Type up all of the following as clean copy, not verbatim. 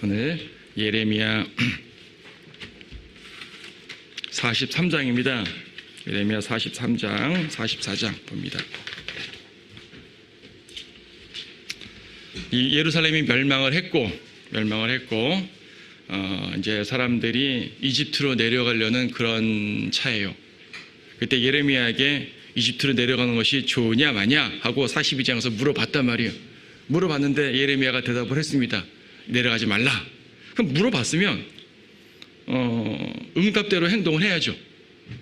오늘 예레미야 43장입니다. 예레미야 43장, 44장 봅니다. 이 예루살렘이 멸망을 했고 이제 사람들이 이집트로 내려가려는 그런 차예요. 그때 예레미야에게 이집트로 내려가는 것이 좋으냐 마냐 하고 42장에서 물어봤단 말이에요. 물어봤는데 예레미야가 대답을 했습니다. 내려가지 말라. 그럼 물어봤으면 응답대로 행동을 해야죠.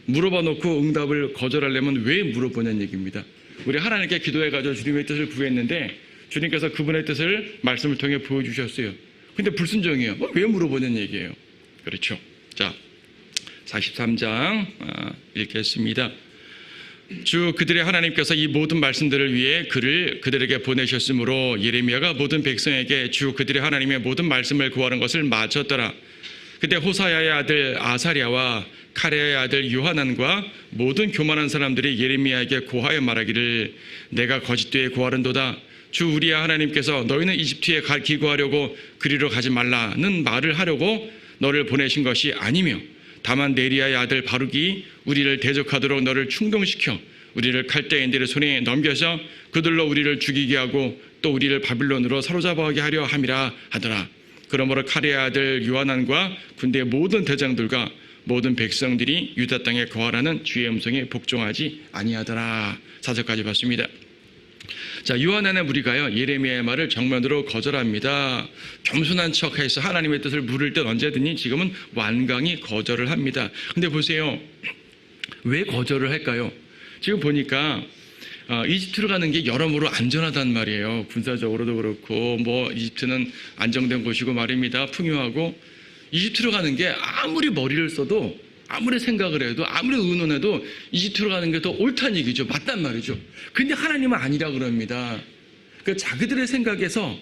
물어봐 놓고 응답을 거절하려면 왜 물어보냐는 얘기입니다. 우리 하나님께 기도해가지고 주님의 뜻을 구했는데 주님께서 그분의 뜻을 말씀을 통해 보여주셨어요. 근데 불순종이에요. 왜 물어보냐는 얘기예요. 그렇죠. 자, 43장 읽겠습니다. 주 그들의 하나님께서 이 모든 말씀들을 위해 글을 그들에게 보내셨으므로 예레미야가 모든 백성에게 주 그들의 하나님의 모든 말씀을 구하는 것을 마쳤더라. 그때 호사야의 아들 아사랴와 카레야의 아들 요하난과 모든 교만한 사람들이 예레미야에게 고하여 말하기를 내가 거짓되이 고하는도다. 주 우리의 하나님께서 너희는 이집트에 기거하려고 그리로 가지 말라는 말을 하려고 너를 보내신 것이 아니며 다만 네리야의 아들 바룩이 우리를 대적하도록 너를 충동시켜 우리를 칼대인들의 손에 넘겨서 그들로 우리를 죽이게 하고 또 우리를 바빌론으로 사로잡아가게 하려 함이라 하더라. 그러므로 카레의 아들 요하난과 군대의 모든 대장들과 모든 백성들이 유다 땅에 거하라는 주의 음성에 복종하지 아니하더라. 4절까지 봤습니다. 자, 요한안의 무리가요 예레미야의 말을 정면으로 거절합니다. 겸손한 척해서 하나님의 뜻을 물을 때 언제든지 지금은 완강히 거절을 합니다. 근데 보세요, 왜 거절을 할까요? 지금 보니까 이집트로 가는 게 여러모로 안전하단 말이에요. 군사적으로도 그렇고 이집트는 안정된 곳이고 말입니다. 풍요하고 이집트로 가는 게 아무리 머리를 써도 아무리 생각을 해도 아무리 의논해도 이집트로 가는 게 더 옳다는 얘기죠. 맞단 말이죠. 근데 하나님은 아니라 그럽니다. 그러니까 자기들의 생각에서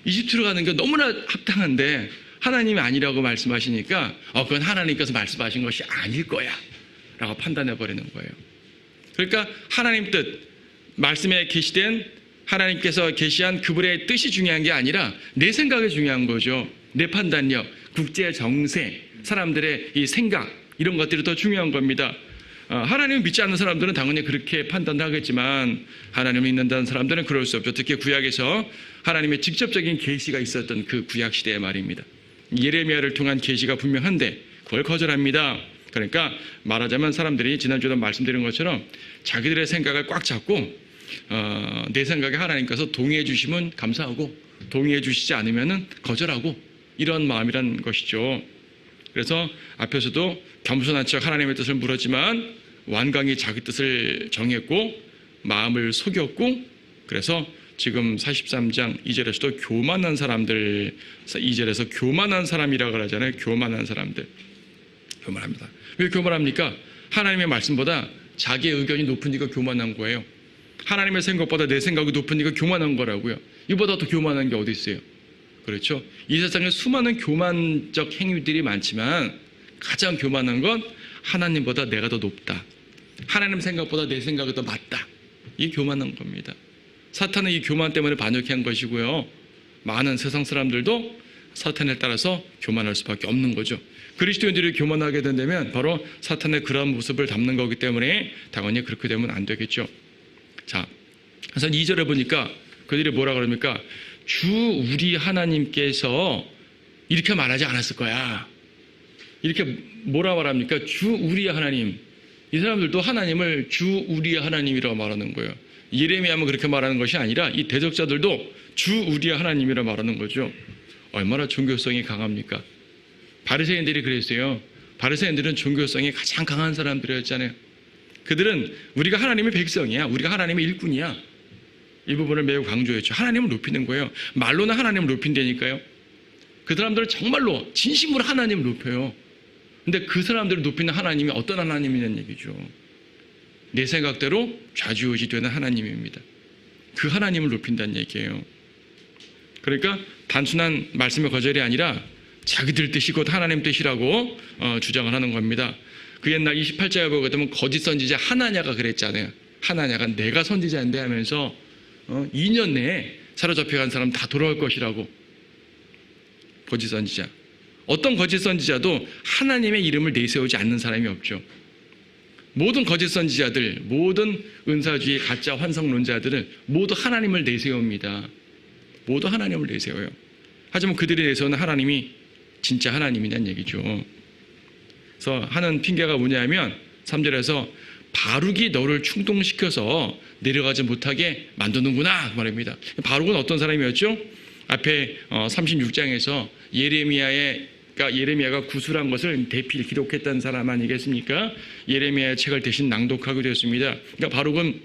이집트로 가는 게 너무나 합당한데 하나님이 아니라고 말씀하시니까 그건 하나님께서 말씀하신 것이 아닐 거야 라고 판단해버리는 거예요. 그러니까 하나님 뜻, 말씀에 계시된 하나님께서 계시한 그분의 뜻이 중요한 게 아니라 내 생각이 중요한 거죠. 내 판단력, 국제 정세, 사람들의 이 생각 이런 것들이 더 중요한 겁니다. 하나님을 믿지 않는 사람들은 당연히 그렇게 판단을 하겠지만 하나님을 믿는다는 사람들은 그럴 수 없죠. 특히 구약에서 하나님의 직접적인 계시가 있었던 그 구약 시대의 말입니다. 예레미야를 통한 계시가 분명한데 그걸 거절합니다. 그러니까 말하자면 사람들이 지난주에도 말씀드린 것처럼 자기들의 생각을 꽉 잡고 내 생각에 하나님께서 동의해 주시면 감사하고 동의해 주시지 않으면 거절하고 이런 마음이란 것이죠. 그래서 앞에서도 겸손한 척 하나님의 뜻을 물었지만 완강히 자기 뜻을 정했고 마음을 속였고 그래서 지금 43장 2절에서도 교만한 사람들 2절에서 교만한 사람이라고 하잖아요. 교만한 사람들. 교만합니다. 왜 교만합니까? 하나님의 말씀보다 자기의 의견이 높으니까 교만한 거예요. 하나님의 생각보다 내 생각이 높으니까 교만한 거라고요. 이보다 더 교만한 게 어디 있어요? 그렇죠? 이 세상에 수많은 교만적 행위들이 많지만 가장 교만한 건 하나님보다 내가 더 높다. 하나님 생각보다 내 생각이 더 맞다. 이게 교만한 겁니다. 사탄은 이 교만 때문에 반역해 한 것이고요. 많은 세상 사람들도 사탄에 따라서 교만할 수밖에 없는 거죠. 그리스도인들이 교만하게 된다면 바로 사탄의 그런 모습을 담는 거기 때문에 당연히 그렇게 되면 안 되겠죠. 자, 그래서 2절에 보니까 그들이 뭐라 그럽니까? 주 우리 하나님께서 이렇게 말하지 않았을 거야. 이렇게 뭐라 말합니까? 주 우리 하나님. 이 사람들도 하나님을 주 우리 하나님이라고 말하는 거예요. 예레미야만 그렇게 말하는 것이 아니라 이 대적자들도 주 우리 하나님이라고 말하는 거죠. 얼마나 종교성이 강합니까? 바리새인들이 그랬어요. 바리새인들은 종교성이 가장 강한 사람들이었잖아요. 그들은 우리가 하나님의 백성이야. 우리가 하나님의 일꾼이야. 이 부분을 매우 강조했죠. 하나님을 높이는 거예요. 말로는 하나님을 높인다니까요. 그 사람들은 정말로 진심으로 하나님을 높여요. 근데 그 사람들을 높이는 하나님이 어떤 하나님이냐는 얘기죠. 내 생각대로 좌지우지 되는 하나님입니다. 그 하나님을 높인다는 얘기예요. 그러니까 단순한 말씀의 거절이 아니라 자기들 뜻이 곧 하나님 뜻이라고 주장을 하는 겁니다. 그 옛날 28장에 보게 되면 거짓 선지자 하나냐가 그랬잖아요. 하나냐가 내가 선지자인데 하면서 2년 내에 사로잡혀간 사람 다 돌아올 것이라고. 거짓 선지자. 어떤 거짓 선지자도 하나님의 이름을 내세우지 않는 사람이 없죠. 모든 거짓 선지자들, 모든 은사주의 가짜 환상론자들은 모두 하나님을 내세웁니다. 모두 하나님을 내세워요. 하지만 그들이 내세우는 하나님이 진짜 하나님이란 얘기죠. 그래서 하는 핑계가 뭐냐면 3절에서 바룩이 너를 충동시켜서 내려가지 못하게 만드는구나 말입니다. 바룩은 어떤 사람이었죠? 앞에 36장에서 예레미야가 구술한 것을 대필 기록했던 사람 아니겠습니까? 예레미야의 책을 대신 낭독하게 되었습니다. 그러니까 바룩은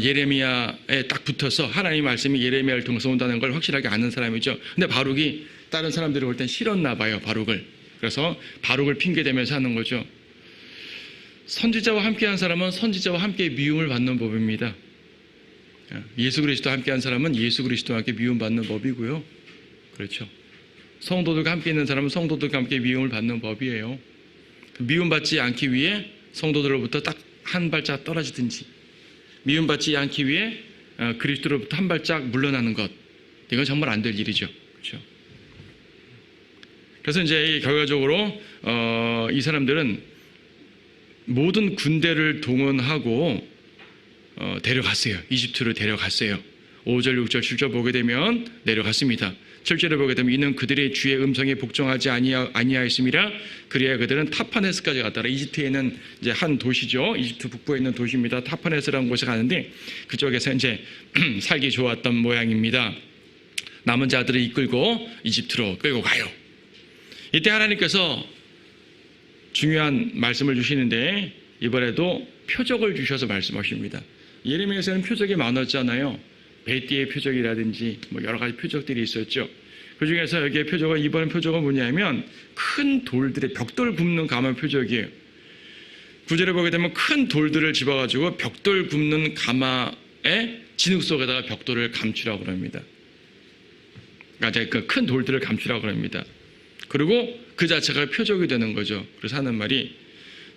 예레미야에 딱 붙어서 하나님의 말씀이 예레미야를 통해서 온다는 걸 확실하게 아는 사람이죠. 근데 바룩이 다른 사람들이 볼 땐 싫었나 봐요, 바룩을. 그래서 바룩을 핑계대면서 하는 거죠. 선지자와 함께한 사람은 선지자와 함께 미움을 받는 법입니다. 예수 그리스도와 함께한 사람은 예수 그리스도와 함께 미움받는 법이고요. 그렇죠. 성도들과 함께 있는 사람은 성도들과 함께 미움을 받는 법이에요. 미움받지 않기 위해 성도들로부터 딱 한 발짝 떨어지든지, 미움받지 않기 위해 그리스도로부터 한 발짝 물러나는 것, 이건 정말 안 될 일이죠. 그렇죠. 그래서 이제 결과적으로 이 사람들은 모든 군대를 동원하고 데려갔어요. 이집트로 데려갔어요. 5절, 6절, 7절 보게 되면 내려갔습니다. 7절에 보게 되면 이는 그들의 주의 음성에 복종하지 아니하였음이라 그리하여 그들은 타파네스까지 갔더라. 이집트에 있는 이제 한 도시죠. 이집트 북부에 있는 도시입니다. 타파네스라는 곳에 가는데 그쪽에서 이제 살기 좋았던 모양입니다. 남은 자들을 이끌고 이집트로 끌고 가요. 이때 하나님께서 중요한 말씀을 주시는데 이번에도 표적을 주셔서 말씀하십니다. 예레미야에서는 표적이 많았잖아요. 베띠의 표적이라든지 뭐 여러 가지 표적들이 있었죠. 그 중에서 여기에 이번 표적은 뭐냐면 큰 돌들의 벽돌 굽는 가마 표적이에요. 9절에 보게 되면 큰 돌들을 집어가지고 벽돌 굽는 가마의 진흙 속에다가 벽돌을 감추라고 합니다. 그러니까 그 큰 돌들을 감추라고 합니다. 그리고 그 자체가 표적이 되는 거죠. 그래서 하는 말이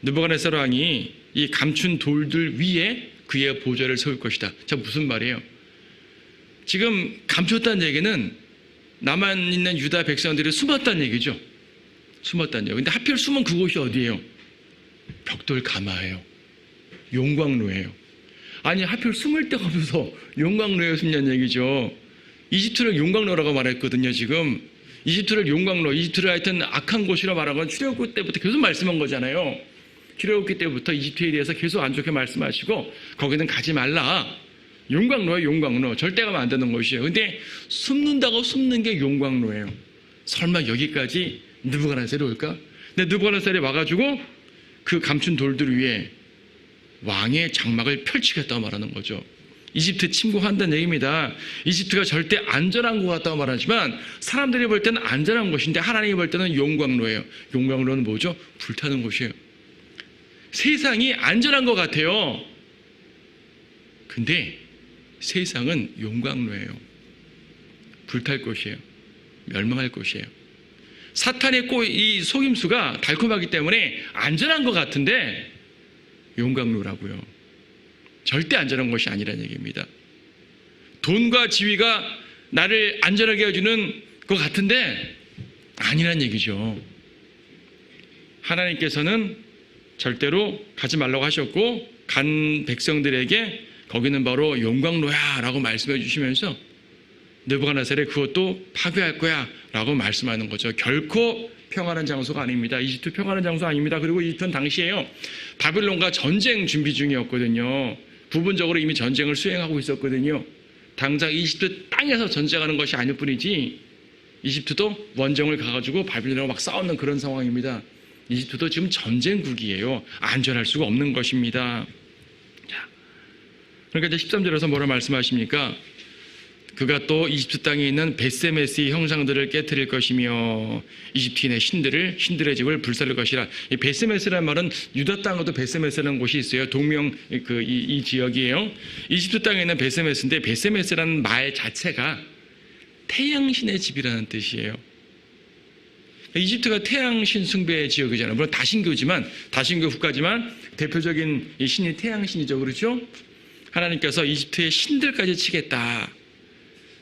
느부갓네살 왕이 이 감춘 돌들 위에 그의 보좌를 세울 것이다. 자, 무슨 말이에요? 지금 감췄다는 얘기는 남아 있는 유다 백성들이 숨었다는 얘기죠. 숨었다는 얘기. 근데 하필 숨은 그곳이 어디예요? 벽돌 가마예요. 용광로예요. 아니 하필 숨을 데가 없어서 용광로에 숨냐는 얘기죠. 이집트를 용광로라고 말했거든요. 지금 이집트를 용광로, 이집트를 하여튼 악한 곳이라 말하고 출애굽기 때부터 계속 말씀한 거잖아요. 출애굽기 때부터 이집트에 대해서 계속 안 좋게 말씀하시고 거기는 가지 말라. 용광로예요, 용광로. 절대 가면 안 되는 곳이에요. 근데 숨는다고 숨는 게 용광로예요. 설마 여기까지 느부갓네살이 올까? 근데 느부갓네살이 와가지고 그 감춘 돌들 위에 왕의 장막을 펼치겠다고 말하는 거죠. 이집트 침공한다는 얘기입니다. 이집트가 절대 안전한 것 같다고 말하지만 사람들이 볼 때는 안전한 곳인데 하나님이 볼 때는 용광로예요. 용광로는 뭐죠? 불타는 곳이에요. 세상이 안전한 것 같아요. 근데 세상은 용광로예요. 불탈 곳이에요. 멸망할 곳이에요. 사탄의 이 속임수가 달콤하기 때문에 안전한 것 같은데 용광로라고요. 절대 안전한 것이 아니라는 얘기입니다. 돈과 지위가 나를 안전하게 해주는 것 같은데 아니란 얘기죠. 하나님께서는 절대로 가지 말라고 하셨고 간 백성들에게 거기는 바로 용광로야 라고 말씀해 주시면서 느부갓네살이 그것도 파괴할 거야 라고 말씀하는 거죠. 결코 평안한 장소가 아닙니다. 이집트 평안한 장소 아닙니다. 그리고 이집트는 당시에요, 바빌론과 전쟁 준비 중이었거든요. 부분적으로 이미 전쟁을 수행하고 있었거든요. 당장 이집트 땅에서 전쟁하는 것이 아닐 뿐이지 이집트도 원정을 가가지고 바빌론하고 막 싸우는 그런 상황입니다. 이집트도 지금 전쟁국이에요. 안전할 수가 없는 것입니다. 자, 그러니까 이제 13절에서 뭐라 말씀하십니까? 그가 또 이집트 땅에 있는 벳세메스의 형상들을 깨뜨릴 것이며 이집트인의 신들의 집을 불살릴 것이라. 이 벳세메스라는 말은 유다 땅에도 벳세메스라는 곳이 있어요. 동명 이 지역이에요. 이집트 땅에 있는 벳세메스인데 벳세메스라는 말 자체가 태양신의 집이라는 뜻이에요. 이집트가 태양신 숭배 지역이잖아요. 물론 다신교지만 다신교 국가지만 대표적인 이 신이 태양신이죠. 그렇죠? 하나님께서 이집트의 신들까지 치겠다.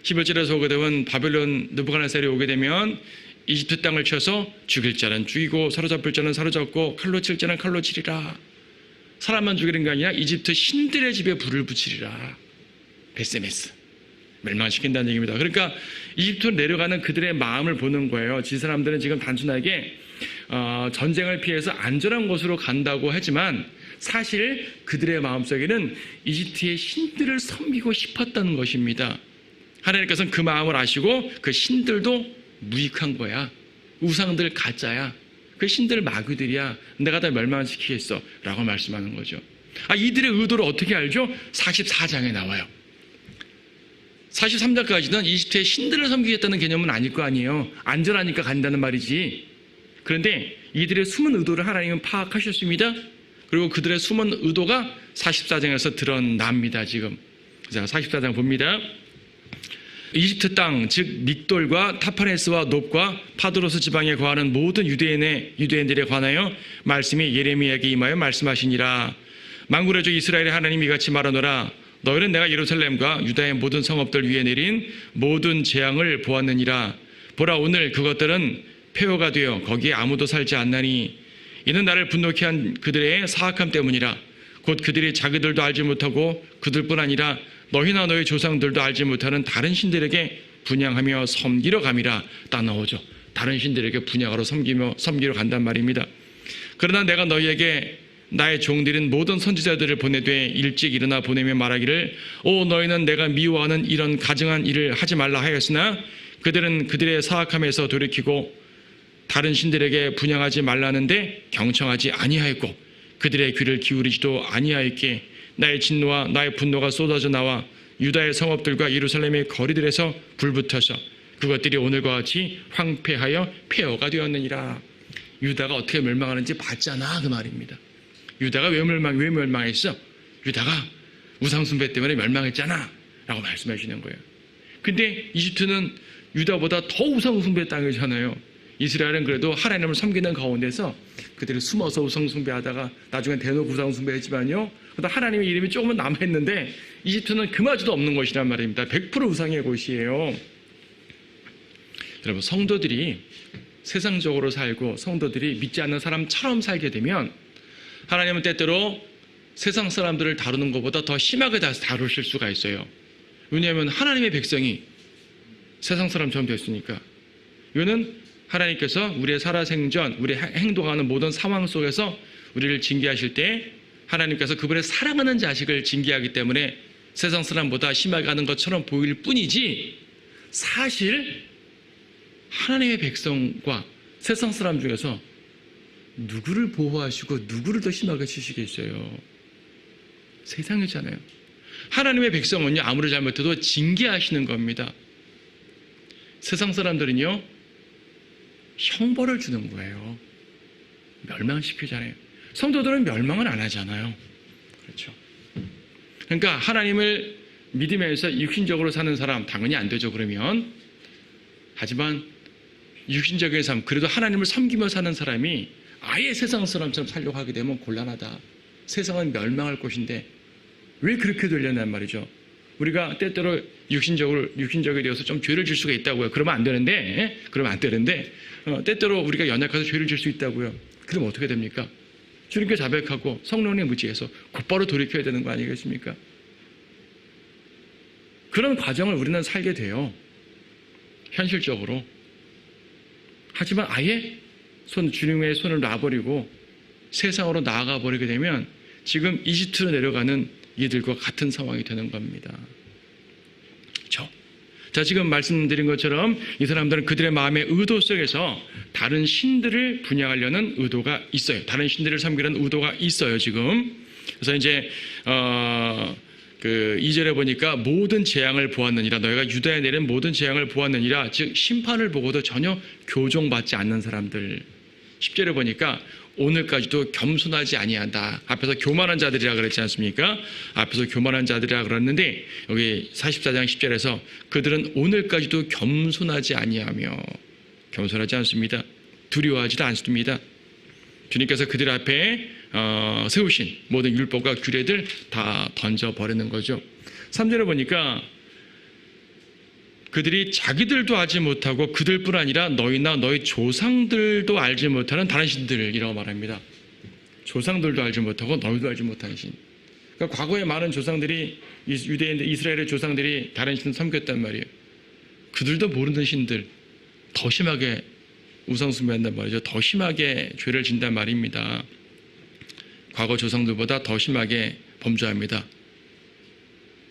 11절에서 오게 되면 바벨론 느부갓네살이 오게 되면 이집트 땅을 쳐서 죽일 자는 죽이고 사로잡을 자는 사로잡고 칼로 칠 자는 칼로 치리라. 사람만 죽이는 게 아니라 이집트 신들의 집에 불을 붙이리라. 베세메스. 멸망시킨다는 얘기입니다. 그러니까 이집트로 내려가는 그들의 마음을 보는 거예요. 지 사람들은 지금 단순하게 전쟁을 피해서 안전한 곳으로 간다고 하지만 사실 그들의 마음속에는 이집트의 신들을 섬기고 싶었다는 것입니다. 하나님께서는 그 마음을 아시고 그 신들도 무익한 거야. 우상들 가짜야. 그 신들 마귀들이야. 내가 다 멸망시키겠어 라고 말씀하는 거죠. 이들의 의도를 어떻게 알죠? 44장에 나와요. 43장까지는 이집트의 신들을 섬기겠다는 개념은 아닐 거 아니에요. 안전하니까 간다는 말이지. 그런데 이들의 숨은 의도를 하나님은 파악하셨습니다. 그리고 그들의 숨은 의도가 44장에서 드러납니다. 지금. 자, 44장 봅니다. 이집트 땅, 즉 믹돌과 타파네스와 놉과 파드로스 지방에 거하는 모든 유대인들에 관하여 말씀이 예레미야에게 임하여 말씀하시니라. 만군의 주 이스라엘의 하나님이 이같이 말하노라. 너희는 내가 예루살렘과 유다의 모든 성읍들 위에 내린 모든 재앙을 보았느니라. 보라, 오늘 그것들은 폐허가 되어 거기에 아무도 살지 않나니 이는 나를 분노케 한 그들의 사악함 때문이라. 곧 그들이 자기들도 알지 못하고 그들뿐 아니라 너희나 너희 조상들도 알지 못하는 다른 신들에게 분향하며 섬기러 감이라. 딱 나오죠. 다른 신들에게 분향하러 섬기러 간단 말입니다. 그러나 내가 너희에게 나의 종들인 모든 선지자들을 보내되 일찍 일어나 보내며 말하기를 너희는 내가 미워하는 이런 가증한 일을 하지 말라 하였으나 그들은 그들의 사악함에서 돌이키고 다른 신들에게 분향하지 말라는데 경청하지 아니하였고 그들의 귀를 기울이지도 아니하였기에 나의 진노와 나의 분노가 쏟아져 나와 유다의 성읍들과 예루살렘의 거리들에서 불붙어서 그것들이 오늘과 같이 황폐하여 폐허가 되었느니라. 유다가 어떻게 멸망하는지 봤잖아 그 말입니다. 유다가 왜 멸망했어? 유다가 우상숭배 때문에 멸망했잖아 라고 말씀하시는 거예요. 근데 이집트는 유다보다 더 우상숭배 땅이잖아요. 이스라엘은 그래도 하나님을 섬기는 가운데서 그들이 숨어서 우상숭배하다가 나중에 대놓고 우상숭배했지만요. 그러다 하나님의 이름이 조금은 남아있는데 이집트는 그마저도 없는 것이란 말입니다. 100% 우상의 곳이에요. 여러분, 성도들이 세상적으로 살고 성도들이 믿지 않는 사람처럼 살게 되면 하나님은 때때로 세상 사람들을 다루는 것보다 더 심하게 다루실 수가 있어요. 왜냐하면 하나님의 백성이 세상 사람처럼 됐으니까. 이거는 하나님께서 우리의 살아생전, 우리 행동하는 모든 상황 속에서 우리를 징계하실 때 하나님께서 그분의 사랑하는 자식을 징계하기 때문에 세상 사람보다 심하게 하는 것처럼 보일 뿐이지 사실 하나님의 백성과 세상 사람 중에서 누구를 보호하시고 누구를 더 심하게 치시겠어요? 세상이잖아요. 하나님의 백성은요, 아무리 잘못해도 징계하시는 겁니다. 세상 사람들은요, 형벌을 주는 거예요. 멸망시키잖아요. 성도들은 멸망을 안 하잖아요. 그렇죠. 그러니까 하나님을 믿으면서 육신적으로 사는 사람 당연히 안 되죠. 그러면 하지만 육신적인 삶, 그래도 하나님을 섬기며 사는 사람이 아예 세상 사람처럼 살려고 하게 되면 곤란하다. 세상은 멸망할 곳인데 왜 그렇게 되려는 말이죠. 우리가 때때로 육신적이 되어서 좀 죄를 질 수가 있다고요. 그러면 안 되는데 때때로 우리가 연약해서 죄를 질 수 있다고요. 그럼 어떻게 됩니까? 주님께 자백하고 성령님 의지해서 곧바로 돌이켜야 되는 거 아니겠습니까? 그런 과정을 우리는 살게 돼요. 현실적으로. 하지만 아예 주님의 손을 놔버리고 세상으로 나아가 버리게 되면 지금 이집트로 내려가는 이들과 같은 상황이 되는 겁니다. 그렇죠? 자, 지금 말씀드린 것처럼 이 사람들은 그들의 마음의 의도 속에서 다른 신들을 분양하려는 의도가 있어요. 다른 신들을 섬기려는 의도가 있어요, 지금. 그래서 이제 2절에 보니까 모든 재앙을 보았느니라. 너희가 유다에 내린 모든 재앙을 보았느니라. 즉 심판을 보고도 전혀 교종받지 않는 사람들. 10절에 보니까 오늘까지도 겸손하지 아니한다. 앞에서 교만한 자들이라 그랬지 않습니까? 앞에서 교만한 자들이라 그랬는데 여기 44장 10절에서 그들은 오늘까지도 겸손하지 아니하며 겸손하지 않습니다. 두려워하지도 않습니다. 주님께서 그들 앞에 세우신 모든 율법과 규례들 다 던져버리는 거죠. 3절에 보니까 그들이 자기들도 알지 못하고 그들뿐 아니라 너희나 너희 조상들도 알지 못하는 다른 신들이라고 말합니다. 조상들도 알지 못하고 너희도 알지 못하는 신. 그러니까 과거에 많은 조상들이 유대인들, 이스라엘의 조상들이 다른 신을 섬겼단 말이에요. 그들도 모르는 신들 더 심하게 우상숭배한단 말이죠. 더 심하게 죄를 진단 말입니다. 과거 조상들보다 더 심하게 범죄합니다.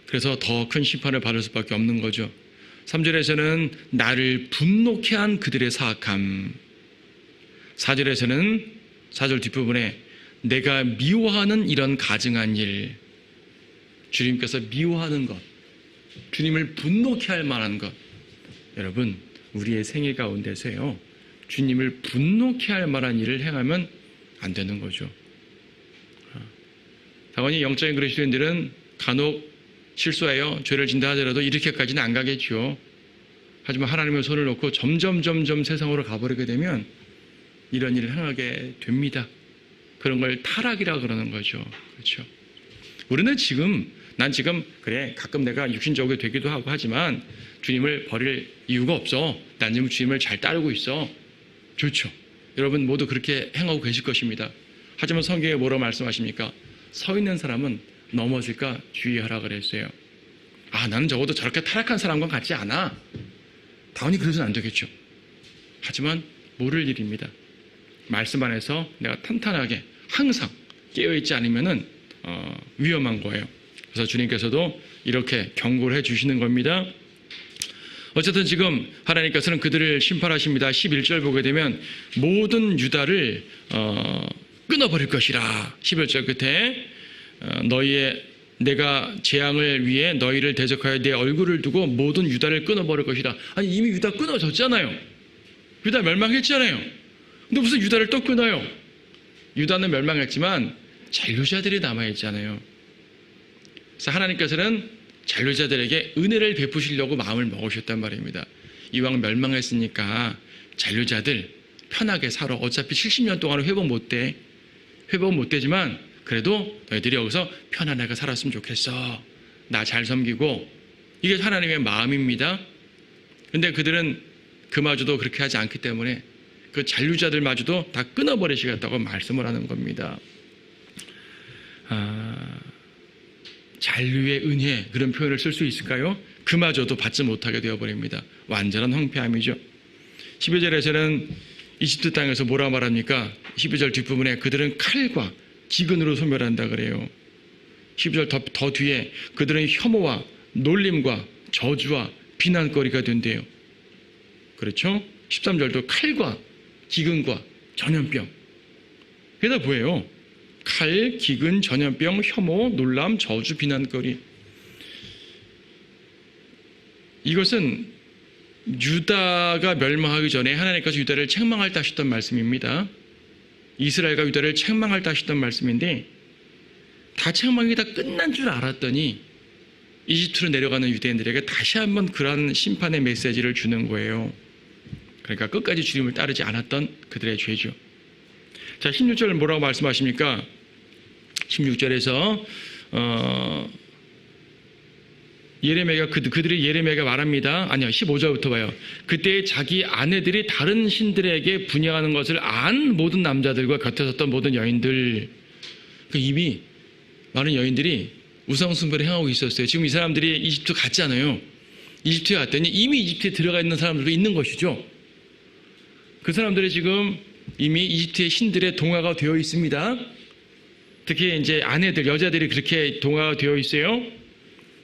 그래서 더 큰 심판을 받을 수밖에 없는 거죠. 3절에서는 나를 분노케 한 그들의 사악함. 4절에서는 4절 뒷부분에 내가 미워하는 이런 가증한 일. 주님께서 미워하는 것, 주님을 분노케 할 만한 것. 여러분, 우리의 생일 가운데서요, 주님을 분노케 할 만한 일을 행하면 안 되는 거죠. 당연히 영적인 그리스도인들은 간혹 실수하여 죄를 진다 하더라도 이렇게까지는 안 가겠죠. 하지만 하나님의 손을 놓고 점점 세상으로 가버리게 되면 이런 일을 행하게 됩니다. 그런 걸 타락이라 그러는 거죠. 그렇죠. 우리는 난 지금 그래 가끔 내가 육신적으로 되기도 하고 하지만 주님을 버릴 이유가 없어. 난 지금 주님을 잘 따르고 있어. 좋죠. 여러분 모두 그렇게 행하고 계실 것입니다. 하지만 성경에 뭐라고 말씀하십니까? 서 있는 사람은 넘어질까 주의하라 그랬어요. 나는 적어도 저렇게 타락한 사람과 같지 않아. 당연히 그래서는 안 되겠죠. 하지만 모를 일입니다. 말씀 안에서 내가 탄탄하게 항상 깨어있지 않으면은 위험한 거예요. 그래서 주님께서도 이렇게 경고를 해주시는 겁니다. 어쨌든 지금 하나님께서는 그들을 심판하십니다. 11절 보게 되면 모든 유다를 끊어버릴 것이라. 11절 끝에 내가 재앙을 위해 너희를 대적하여 내 얼굴을 두고 모든 유다를 끊어버릴 것이라. 아니 이미 유다 끊어졌잖아요. 유다 멸망했잖아요. 근데 무슨 유다를 또 끊어요? 유다는 멸망했지만 잔류자들이 남아있잖아요. 그래서 하나님께서는 잔류자들에게 은혜를 베푸시려고 마음을 먹으셨단 말입니다. 이왕 멸망했으니까 잔류자들 편하게 살아. 어차피 70년 동안은 회복 못 되지만 그래도 너희들이 여기서 편안하게 살았으면 좋겠어. 나 잘 섬기고. 이게 하나님의 마음입니다. 근데 그들은 그마저도 그렇게 하지 않기 때문에 그 잔류자들마저도 다 끊어버리시겠다고 말씀을 하는 겁니다. 잔류의 은혜 그런 표현을 쓸 수 있을까요? 그마저도 받지 못하게 되어버립니다. 완전한 황폐함이죠. 12절에서는 이집트 땅에서 뭐라 말합니까? 12절 뒷부분에 그들은 칼과 기근으로 소멸한다 그래요. 12절 더 뒤에 그들은 혐오와 놀림과 저주와 비난거리가 된대요. 그렇죠? 13절도 칼과 기근과 전염병. 그게 다 뭐예요? 칼, 기근, 전염병, 혐오, 놀람, 저주, 비난거리. 이것은 유다가 멸망하기 전에 하나님께서 유다를 책망할 때 하셨던 말씀입니다. 이스라엘과 유다를 책망할 때 하셨던 말씀인데 다 책망이 다 끝난 줄 알았더니 이집트로 내려가는 유대인들에게 다시 한번 그러한 심판의 메시지를 주는 거예요. 그러니까 끝까지 주님을 따르지 않았던 그들의 죄죠. 자, 16절 뭐라고 말씀하십니까? 16절에서 그들이 예레미야가 말합니다. 아니요, 15절부터 봐요. 그때 자기 아내들이 다른 신들에게 분양하는 것을 안 모든 남자들과 곁에 섰던 모든 여인들. 이미 많은 여인들이 우상숭배를 행하고 있었어요. 지금 이 사람들이 이집트 갔잖아요. 이집트에 갔더니 이미 이집트에 들어가 있는 사람들도 있는 것이죠. 그 사람들이 지금 이미 이집트의 신들의 동화가 되어 있습니다. 특히 이제 여자들이 그렇게 동화가 되어 있어요.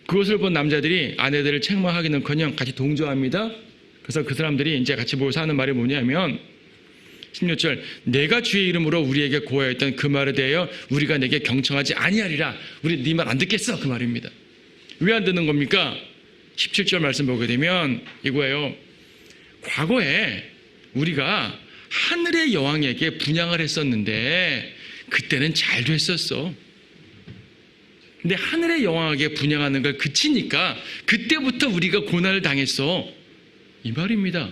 그것을 본 남자들이 아내들을 책망하기는커녕 같이 동조합니다. 그래서 그 사람들이 이제 같이 모여서 하는 말이 뭐냐면 16절 내가 주의 이름으로 우리에게 고하였던 그 말에 대하여 우리가 내게 경청하지 아니하리라. 우리 네 말 안 듣겠어. 그 말입니다. 왜 안 듣는 겁니까? 17절 말씀 보게 되면 이거예요. 과거에 우리가 하늘의 여왕에게 분양을 했었는데 그때는 잘 됐었어. 근데 하늘의 여왕에게 분양하는 걸 그치니까 그때부터 우리가 고난을 당했어. 이 말입니다.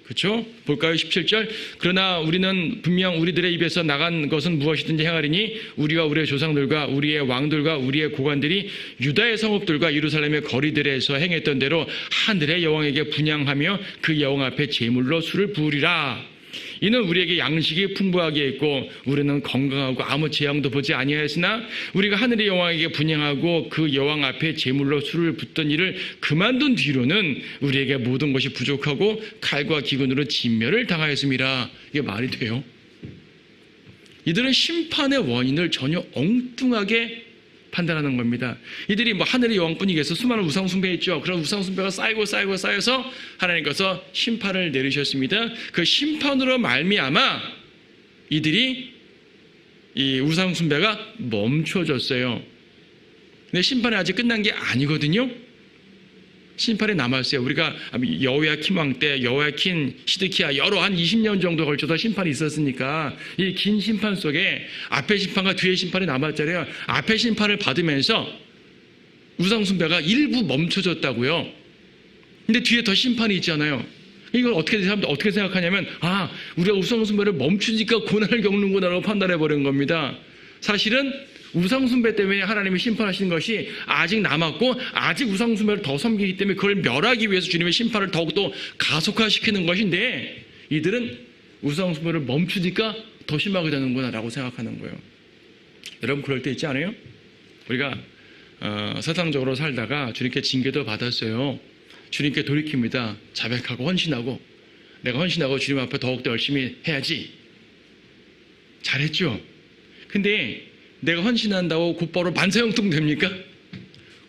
그렇죠? 볼까요? 17절. 그러나 우리는 분명 우리들의 입에서 나간 것은 무엇이든지 행하리니 우리와 우리의 조상들과 우리의 왕들과 우리의 고관들이 유다의 성읍들과 예루살렘의 거리들에서 행했던 대로 하늘의 여왕에게 분향하며 그 여왕 앞에 제물로 술을 부으리라. 이는 우리에게 양식이 풍부하게 있고 우리는 건강하고 아무 재앙도 보지 아니하였으나 우리가 하늘의 여왕에게 분향하고 그 여왕 앞에 제물로 술을 붓던 일을 그만둔 뒤로는 우리에게 모든 것이 부족하고 칼과 기근으로 진멸을 당하였음이라. 이게 말이 돼요? 이들은 심판의 원인을 전혀 엉뚱하게 판단하는 겁니다. 이들이 하늘의 여왕뿐이겠어. 수많은 우상 숭배했죠. 그런 우상 숭배가 쌓여서 하나님께서 심판을 내리셨습니다. 그 심판으로 말미암아 이들이 이 우상 숭배가 멈춰졌어요. 근데 심판이 아직 끝난 게 아니거든요. 심판이 남았어요. 우리가 여호야킴 왕 때 여호야킨, 시드키야 여러 한 20년 정도 걸쳐서 심판이 있었으니까 이 긴 심판 속에 앞의 심판과 뒤의 심판이 남았잖아요. 앞의 심판을 받으면서 우상 숭배가 일부 멈춰졌다고요. 근데 뒤에 더 심판이 있잖아요. 이걸 사람들 어떻게 생각하냐면 우리가 우상 숭배를 멈추니까 고난을 겪는구나라고 판단해 버린 겁니다. 사실은 우상 숭배 때문에 하나님이 심판하시는 것이 아직 남았고 아직 우상 숭배를 더 섬기기 때문에 그걸 멸하기 위해서 주님의 심판을 더욱더 가속화시키는 것인데 이들은 우상 숭배를 멈추니까 더 심하게 되는구나라고 생각하는 거예요. 여러분 그럴 때 있지 않아요? 우리가 세상적으로 살다가 주님께 징계도 받았어요. 주님께 돌이킵니다. 자백하고 헌신하고 내가 헌신하고 주님 앞에 더욱더 열심히 해야지. 잘했죠? 근데 내가 헌신한다고 곧바로 만사형통 됩니까?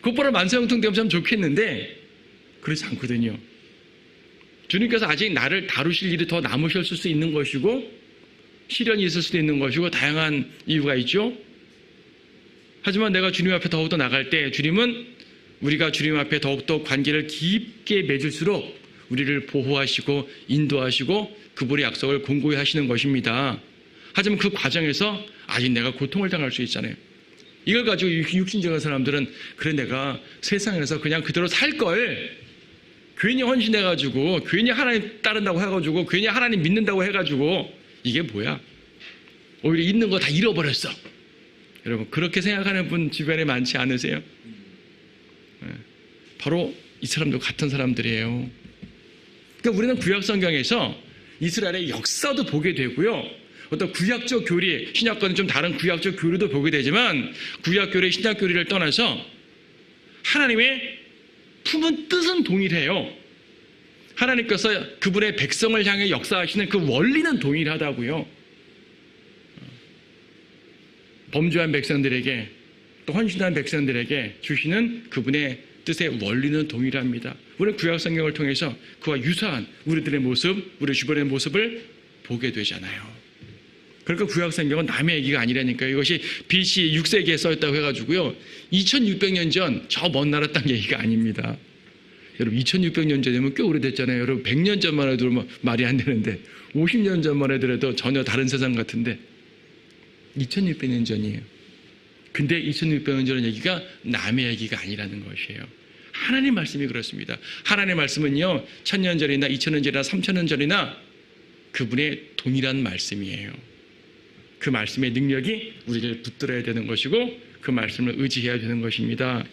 곧바로 만사형통 되면 참 좋겠는데 그렇지 않거든요. 주님께서 아직 나를 다루실 일이 더 남으셨을 수 있는 것이고 시련이 있을 수도 있는 것이고 다양한 이유가 있죠. 하지만 내가 주님 앞에 더욱더 나갈 때 주님은 우리가 주님 앞에 더욱더 관계를 깊게 맺을수록 우리를 보호하시고 인도하시고 그분의 약속을 공고히 하시는 것입니다. 하지만 그 과정에서 아직 내가 고통을 당할 수 있잖아요. 이걸 가지고 육신적인 사람들은 그래 내가 세상에서 그냥 그대로 살 걸 괜히 헌신해가지고 괜히 하나님 따른다고 해가지고 괜히 하나님 믿는다고 해가지고 이게 뭐야? 오히려 있는 거 다 잃어버렸어. 여러분 그렇게 생각하는 분 주변에 많지 않으세요? 바로 이 사람도 같은 사람들이에요. 그러니까 우리는 구약 성경에서 이스라엘의 역사도 보게 되고요. 어떤 구약적 교리, 신약과는 좀 다른 구약적 교리도 보게 되지만 구약 교리, 신약 교리를 떠나서 하나님의 품은 뜻은 동일해요. 하나님께서 그분의 백성을 향해 역사하시는 그 원리는 동일하다고요. 범죄한 백성들에게 또 헌신한 백성들에게 주시는 그분의 뜻의 원리는 동일합니다. 우리는 구약 성경을 통해서 그와 유사한 우리들의 모습, 우리 주변의 모습을 보게 되잖아요. 그러니까 구약 성경은 남의 얘기가 아니라니까요. 이것이 BC 6세기에 써있다고 해가지고요. 2600년 전 저 먼 나라 땅 얘기가 아닙니다. 여러분 2600년 전이면 꽤 오래됐잖아요. 여러분 100년 전만 해도 말이 안 되는데 50년 전만 해도 전혀 다른 세상 같은데 2600년 전이에요. 근데 2600년 전 얘기가 남의 얘기가 아니라는 것이에요. 하나님 말씀이 그렇습니다. 하나님의 말씀은요. 1000년 전이나 2000년 전이나 3000년 전이나 그분의 동일한 말씀이에요. 그 말씀의 능력이 우리를 붙들어야 되는 것이고 그 말씀을 의지해야 되는 것입니다.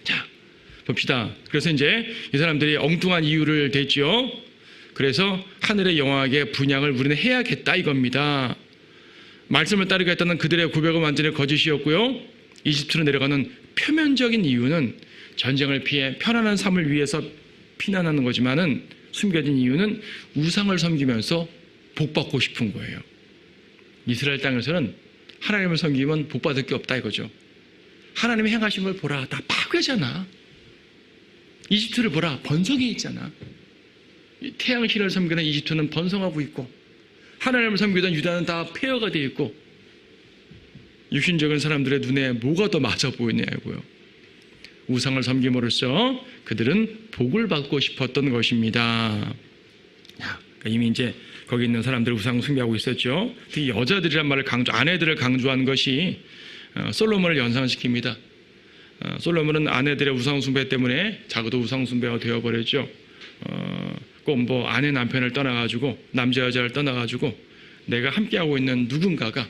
자, 봅시다. 그래서 이제 이 사람들이 엉뚱한 이유를 댔죠. 그래서 하늘의 여왕에게 분향을 우리는 해야겠다 이겁니다. 말씀을 따르겠다는 그들의 고백은 완전히 거짓이었고요. 이집트로 내려가는 표면적인 이유는 전쟁을 피해 편안한 삶을 위해서 피난하는 거지만은 숨겨진 이유는 우상을 섬기면서 복받고 싶은 거예요. 이스라엘 땅에서는 하나님을 섬기면 복받을 게 없다 이거죠. 하나님이 행하신 걸 보라. 다 파괴잖아. 이집트를 보라. 번성해 있잖아. 태양신을 섬기는 이집트는 번성하고 있고 하나님을 섬기던 유다는 다 폐허가 되어 있고 육신적인 사람들의 눈에 뭐가 더 맞아 보이냐고요. 우상을 섬김으로써 그들은 복을 받고 싶었던 것입니다. 이미 이제 거기 있는 사람들 우상 숭배하고 있었죠. 특히 여자들이란 말을 아내들을 강조한 것이 솔로몬을 연상시킵니다. 솔로몬은 아내들의 우상 숭배 때문에 자기도 우상 숭배가 되어버렸죠. 꼭 뭐 아내 남편을 떠나가지고 남자 여자를 떠나가지고 내가 함께하고 있는 누군가가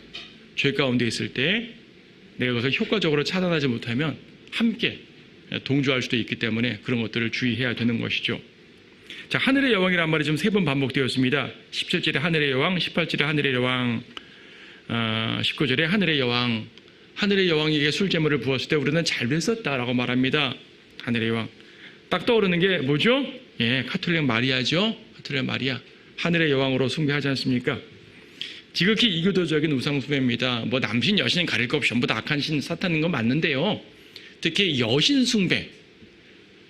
죄 가운데 있을 때 내가 그것을 효과적으로 차단하지 못하면 함께 동조할 수도 있기 때문에 그런 것들을 주의해야 되는 것이죠. 자, 하늘의 여왕이란 말이 지금 3번 반복되었습니다. 17절에 하늘의 여왕, 18절에 하늘의 여왕, 19절에 하늘의 여왕. 하늘의 여왕에게 술제물을 부었을 때 우리는 잘 됐었다라고 말합니다. 하늘의 여왕. 딱 떠오르는 게 뭐죠? 예, 가톨릭 마리아죠. 가톨릭 마리아. 하늘의 여왕으로 숭배하지 않습니까? 지극히 이교도적인 우상숭배입니다. 뭐 남신, 여신 가릴 것 없이 전부 다 악한 신, 사탄인 건 맞는데요. 특히 여신숭배.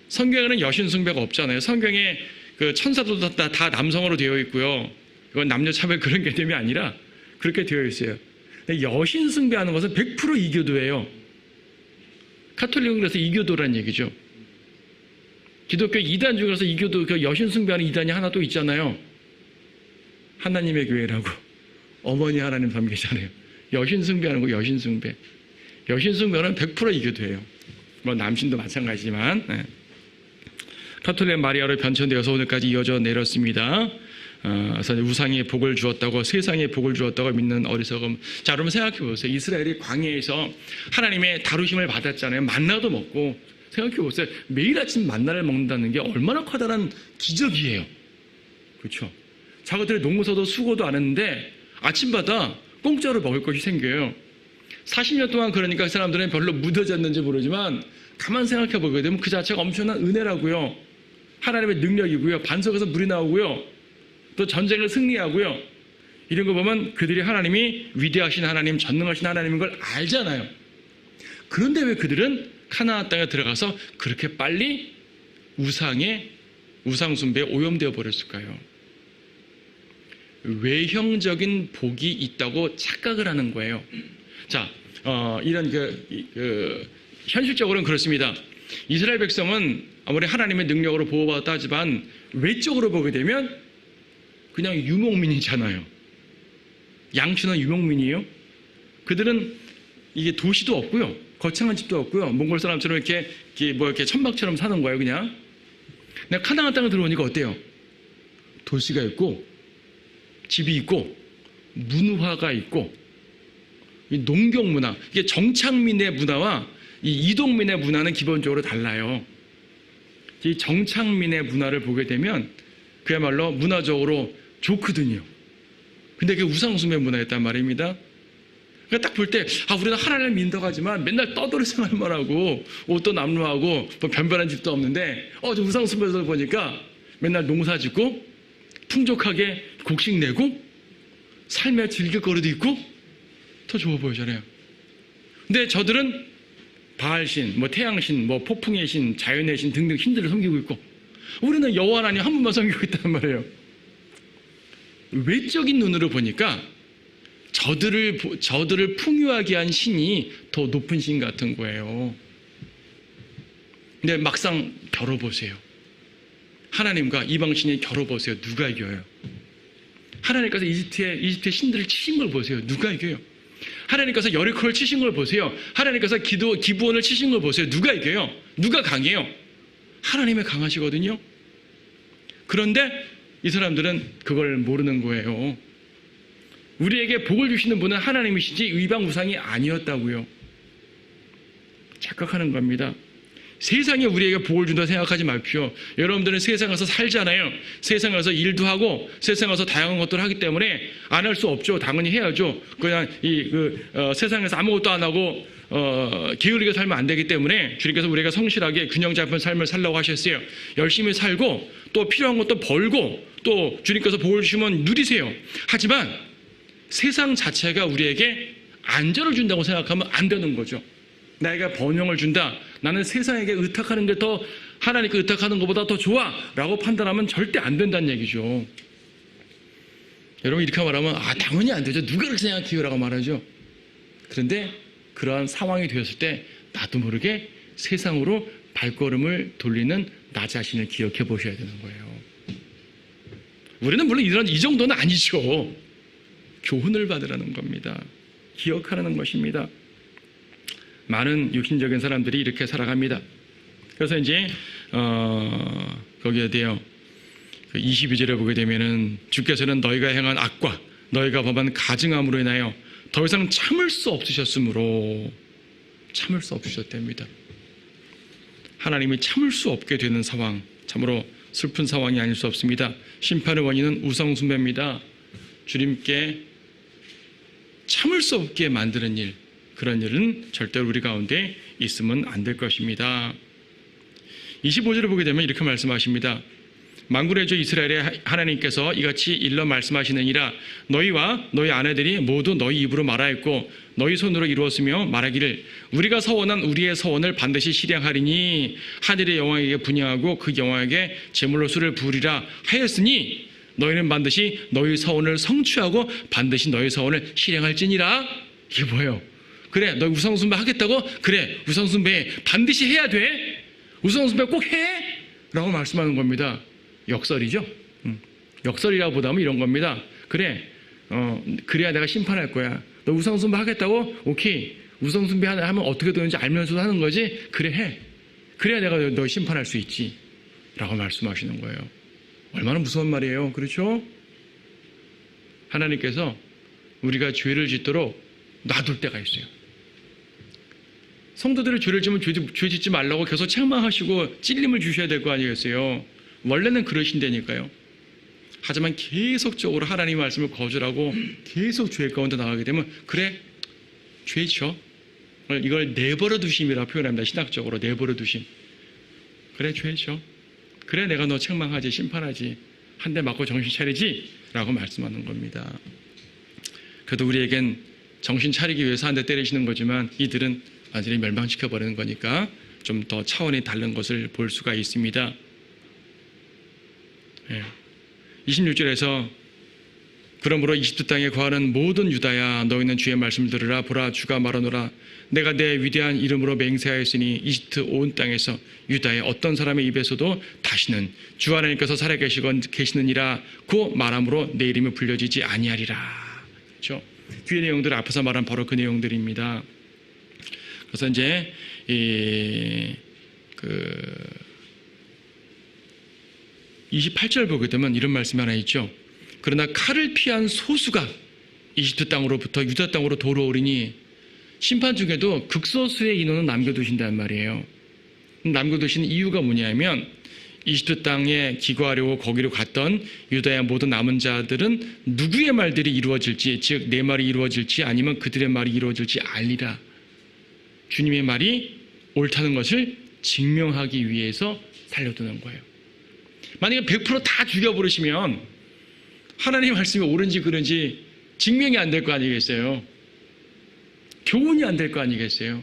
성경에는 여신숭배가 없잖아요. 성경에 그 천사도 다 남성으로 되어 있고요. 이건 남녀차별 그런 개념이 아니라 그렇게 되어 있어요. 근데 여신숭배하는 것은 100% 이교도예요. 가톨릭은 그래서 이교도란 얘기죠. 기독교 2단 중에서 이교도 그 여신숭배하는 2단이 하나 또 있잖아요. 하나님의 교회라고. 어머니 하나님 섬기잖아요. 여신숭배하는 거 여신숭배. 여신숭배는 100% 이교도예요. 뭐 남신도 마찬가지지만. 네. 가톨릭 마리아로 변천되어서 오늘까지 이어져 내렸습니다. 그래서 우상에 복을 주었다고, 세상에 복을 주었다고 믿는 어리석음. 자, 여러분 생각해 보세요. 이스라엘이 광야에서 하나님의 다루심을 받았잖아요. 만나도 먹고. 생각해 보세요. 매일 아침 만나를 먹는다는 게 얼마나 커다란 기적이에요. 그렇죠? 자기들의 농사도 수고도 안 했는데 아침마다 공짜로 먹을 것이 생겨요. 40년 동안 그러니까 그 사람들은 별로 무뎌졌는지 모르지만 가만 생각해 보게 되면 그 자체가 엄청난 은혜라고요. 하나님의 능력이고요. 반석에서 물이 나오고요. 또 전쟁을 승리하고요. 이런 거 보면 그들이 하나님이 위대하신 하나님, 전능하신 하나님인 걸 알잖아요. 그런데 왜 그들은 카나안 땅에 들어가서 그렇게 빨리 우상숭배에 오염되어 버렸을까요? 외형적인 복이 있다고 착각을 하는 거예요. 자, 이런 현실적으로는 그렇습니다. 이스라엘 백성은 아무리 하나님의 능력으로 보호받았다 하지만 외적으로 보게 되면 그냥 유목민이잖아요. 양치는 유목민이에요. 그들은 이게 도시도 없고요. 거창한 집도 없고요. 몽골 사람처럼 이렇게 천막처럼 사는 거예요, 그냥. 근데 카나안 땅에 들어오니까 어때요? 도시가 있고, 집이 있고, 문화가 있고, 이 농경 문화, 이게 정착민의 문화와 이 이동민의 문화는 기본적으로 달라요. 이 정착민의 문화를 보게 되면 그야말로 문화적으로 좋거든요. 근데 그게 우상숭배 문화였단 말입니다. 그러니까 딱 볼 때, 우리는 하나님을 믿어가지만 맨날 떠돌이 생활만 하고, 옷도 남루하고, 뭐 변변한 집도 없는데, 우상숭배를 보니까 맨날 농사 짓고, 풍족하게 곡식 내고, 삶의 즐길거리도 있고, 더 좋아 보이잖아요. 근데 저들은 바알신, 뭐 태양신, 뭐 폭풍의 신, 자연의 신 등등 신들을 섬기고 있고, 우리는 여호와 하나님 한 분만 섬기고 있단 말이에요. 외적인 눈으로 보니까 저들을 풍요하게 한 신이 더 높은 신 같은 거예요. 근데 막상 겨뤄보세요. 하나님과 이방신이 겨뤄보세요. 누가 이겨요? 하나님께서 이집트의 신들을 치신 걸 보세요. 누가 이겨요? 하나님께서 여리코를 치신 걸 보세요. 하나님께서 기브온을 치신 걸 보세요. 누가 이겨요? 누가 강해요? 하나님이 강하시거든요. 그런데 이 사람들은 그걸 모르는 거예요. 우리에게 복을 주시는 분은 하나님이시지 의방 우상이 아니었다고요. 착각하는 겁니다. 세상에 우리에게 복을 준다고 생각하지 마십시오. 여러분들은 세상에서 살잖아요. 세상에서 일도 하고 세상에서 다양한 것들을 하기 때문에 안 할 수 없죠. 당연히 해야죠. 그냥 세상에서 아무것도 안 하고 게으르게 살면 안 되기 때문에 주님께서 우리가 성실하게 균형 잡힌 삶을 살라고 하셨어요. 열심히 살고 또 필요한 것도 벌고 또 주님께서 복을 주시면 누리세요. 하지만 세상 자체가 우리에게 안전을 준다고 생각하면 안 되는 거죠. 나에게 번영을 준다. 나는 세상에게 의탁하는 게 더 하나님께 의탁하는 것보다 더 좋아 라고 판단하면 절대 안 된다는 얘기죠. 여러분 이렇게 말하면 당연히 안 되죠. 누가 그렇게 생각해요? 라고 말하죠. 그런데 그러한 상황이 되었을 때 나도 모르게 세상으로 발걸음을 돌리는 나 자신을 기억해 보셔야 되는 거예요. 우리는 물론 이 정도는 아니죠. 교훈을 받으라는 겁니다. 기억하라는 것입니다. 많은 육신적인 사람들이 이렇게 살아갑니다. 그래서 이제 거기에 대해 그 22절에 보게 되면은 주께서는 너희가 행한 악과 너희가 범한 가증함으로 인하여 더 이상 참을 수 없으셨으므로 참을 수 없으셨답니다. 하나님이 참을 수 없게 되는 상황, 참으로 슬픈 상황이 아닐 수 없습니다. 심판의 원인은 우상숭배입니다. 주님께 참을 수 없게 만드는 일, 그런 일은 절대로 우리 가운데 있으면 안 될 것입니다. 25절을 보게 되면 이렇게 말씀하십니다. 만군의 주 이스라엘의 하나님께서 이같이 일러 말씀하시느니라. 너희와 너희 아내들이 모두 너희 입으로 말하였고 너희 손으로 이루었으며 말하기를 우리가 서원한 우리의 서원을 반드시 실행하리니 하늘의 여호와에게 분향하고 그 여호와에게 제물로 술을 부으리라 하였으니 너희는 반드시 너희 서원을 성취하고 반드시 너희 서원을 실행할지니라. 이게 뭐예요? 그래, 너희 우상숭배 하겠다고? 그래, 우상숭배 반드시 해야 돼. 우상숭배 꼭 해. 라고 말씀하는 겁니다. 역설이죠. 역설이라고 보다면 이런 겁니다. 그래, 그래야 내가 심판할 거야. 너 우상숭배 하겠다고? 오케이. 우상숭배 하면 어떻게 되는지 알면서도 하는 거지? 그래, 해. 그래야 내가 너 심판할 수 있지. 라고 말씀하시는 거예요. 얼마나 무서운 말이에요. 그렇죠? 하나님께서 우리가 죄를 짓도록 놔둘 때가 있어요. 성도들이 죄를 지면 죄 짓지 말라고 계속 책망하시고 찔림을 주셔야 될 거 아니겠어요? 원래는 그러신다니까요. 하지만 계속적으로 하나님의 말씀을 거절하고 계속 죄 가운데 나가게 되면 그래, 죄 져. 이걸 내버려 두심이라고 표현합니다. 신학적으로 내버려 두심. 그래, 죄 져. 그래, 내가 너 책망하지, 심판하지, 한 대 맞고 정신 차리지 라고 말씀하는 겁니다. 그래도 우리에겐 정신 차리기 위해서 한 대 때리시는 거지만 이들은 완전히 멸망시켜버리는 거니까 좀 더 차원이 다른 것을 볼 수가 있습니다. 26절에서 그러므로 이집트 땅에 거하는 모든 유다야 너희는 주의 말씀을 들으라. 보라, 주가 말하노라. 내가 내 위대한 이름으로 맹세하였으니 이집트 온 땅에서 유다의 어떤 사람의 입에서도 다시는 주 하나님께서 살아계시느니라 고 말함으로 내 이름이 불려지지 아니하리라. 그렇죠? 뒤의 내용들 앞에서 말한 바로 그 내용들입니다. 그래서 이제 28절 보게 되면 이런 말씀이 하나 있죠. 그러나 칼을 피한 소수가 이집트 땅으로부터 유다 땅으로 돌아오리니 심판 중에도 극소수의 인원은 남겨두신다는 말이에요. 남겨두신 이유가 뭐냐면 이집트 땅에 기거하려고 거기로 갔던 유다의 모든 남은 자들은 누구의 말들이 이루어질지, 즉 내 말이 이루어질지 아니면 그들의 말이 이루어질지 알리라. 주님의 말이 옳다는 것을 증명하기 위해서 살려두는 거예요. 만약에 100% 다 죽여버리시면 하나님의 말씀이 옳은지 그른지 증명이 안 될 거 아니겠어요? 교훈이 안 될 거 아니겠어요?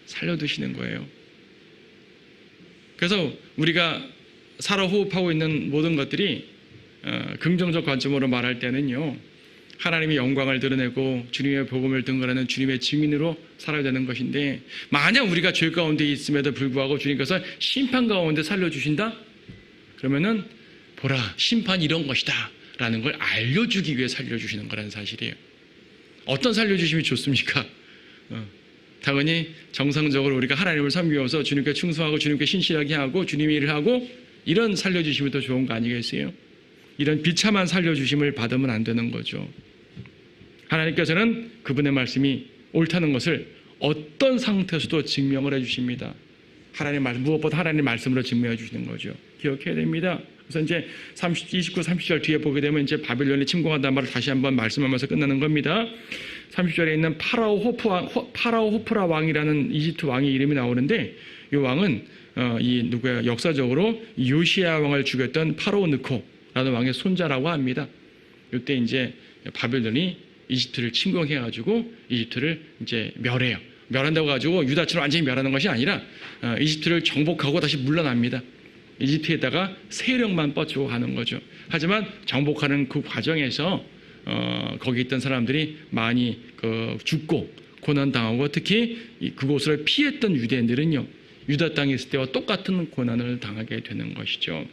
살려두시는 거예요. 그래서 우리가 살아 호흡하고 있는 모든 것들이 긍정적 관점으로 말할 때는요, 하나님의 영광을 드러내고 주님의 복음을 등거하는 주님의 증인으로 살아야 되는 것인데, 만약 우리가 죄 가운데 있음에도 불구하고 주님께서 심판 가운데 살려주신다? 그러면은 보라, 심판이 이런 것이다 라는 걸 알려주기 위해 살려주시는 거라는 사실이에요. 어떤 살려주심이 좋습니까? 당연히 정상적으로 우리가 하나님을 섬기면서 주님께 충성하고 주님께 신실하게 하고 주님의 일을 하고 이런 살려주심이 더 좋은 거 아니겠어요? 이런 비참한 살려주심을 받으면 안 되는 거죠. 하나님께서는 그분의 말씀이 옳다는 것을 어떤 상태에서도 증명을 해주십니다. 하나님의 말씀, 무엇보다 하나님의 말씀으로 증명해 주시는 거죠. 기억해야 됩니다. 그래서 이제 29, 30절 뒤에 보게 되면 이제 바벨론이 침공한다는 말을 다시 한번 말씀하면서 끝나는 겁니다. 30절에 있는 파라오 호프라 왕이라는 이집트 왕의 이름이 나오는데, 이 왕은 역사적으로 요시야 왕을 죽였던 파라오 느코라는 왕의 손자라고 합니다. 이때 이제 바벨론이 이집트를 침공해가지고 이집트를 이제 멸해요. 멸한다고 가지고 유다처럼 완전히 멸하는 것이 아니라 이집트를 정복하고 다시 물러납니다. 이집트에다가 세력만 뻗치고 가는 거죠. 하지만 정복하는 그 과정에서 거기 있던 사람들이 많이 죽고 고난당하고, 특히 그곳을 피했던 유대인들은요, 유다 땅에 있을 때와 똑같은 고난을 당하게 되는 것이죠.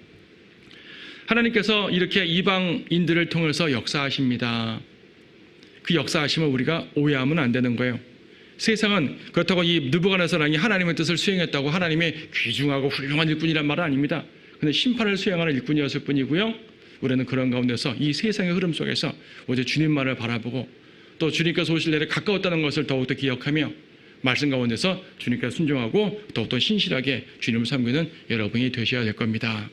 하나님께서 이렇게 이방인들을 통해서 역사하십니다. 그 역사하심을 우리가 오해하면 안 되는 거예요. 세상은 그렇다고 이 느부갓네살 왕이 하나님의 뜻을 수행했다고 하나님의 귀중하고 훌륭한 일꾼이란 말은 아닙니다. 근데 심판을 수행하는 일꾼이었을 뿐이고요. 우리는 그런 가운데서 이 세상의 흐름 속에서 오직 주님만을 바라보고 또 주님께서 오실 날에 가까웠다는 것을 더욱더 기억하며 말씀 가운데서 주님께 순종하고 더욱더 신실하게 주님을 섬기는 여러분이 되셔야 될 겁니다.